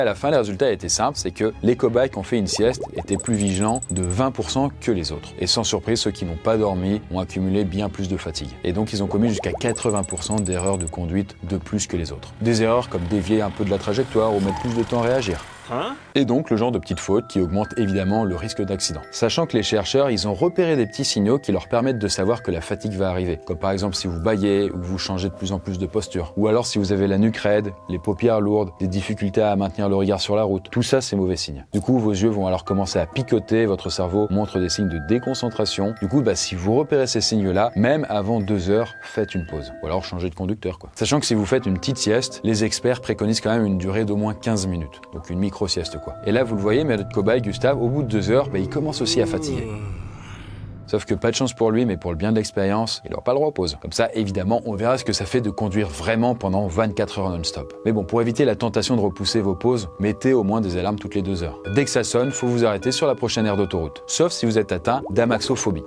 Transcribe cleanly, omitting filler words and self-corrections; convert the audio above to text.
À la fin, les résultats étaient simples, c'est que les cobayes qui ont fait une sieste étaient plus vigilants de 20% que les autres. Et sans surprise, ceux qui n'ont pas dormi ont accumulé bien plus de fatigue. Et donc, ils ont commis jusqu'à 80% d'erreurs de conduite de plus que les autres. Des erreurs comme dévier un peu de la trajectoire ou mettre plus de temps à réagir. Et donc le genre de petites fautes qui augmentent évidemment le risque d'accident. Sachant que les chercheurs, ils ont repéré des petits signaux qui leur permettent de savoir que la fatigue va arriver. Comme par exemple si vous bâillez ou vous changez de plus en plus de posture. Ou alors si vous avez la nuque raide, les paupières lourdes, des difficultés à maintenir le regard sur la route. Tout ça, c'est mauvais signe. Du coup, vos yeux vont alors commencer à picoter, votre cerveau montre des signes de déconcentration. Du coup, si vous repérez ces signes-là, même avant 2 heures, faites une pause. Ou alors changez de conducteur, quoi. Sachant que si vous faites une petite sieste, les experts préconisent quand même une durée d'au moins 15 minutes. Donc une micro-sieste, quoi. Et là, vous le voyez, mais notre cobaye, Gustave, au bout de 2 heures, il commence aussi à fatiguer. Sauf que pas de chance pour lui, mais pour le bien de l'expérience, il n'aura pas le droit aux pauses. Comme ça, évidemment, on verra ce que ça fait de conduire vraiment pendant 24 heures non-stop. Mais bon, pour éviter la tentation de repousser vos pauses, mettez au moins des alarmes toutes les 2 heures. Dès que ça sonne, faut vous arrêter sur la prochaine aire d'autoroute. Sauf si vous êtes atteint d'amaxophobie.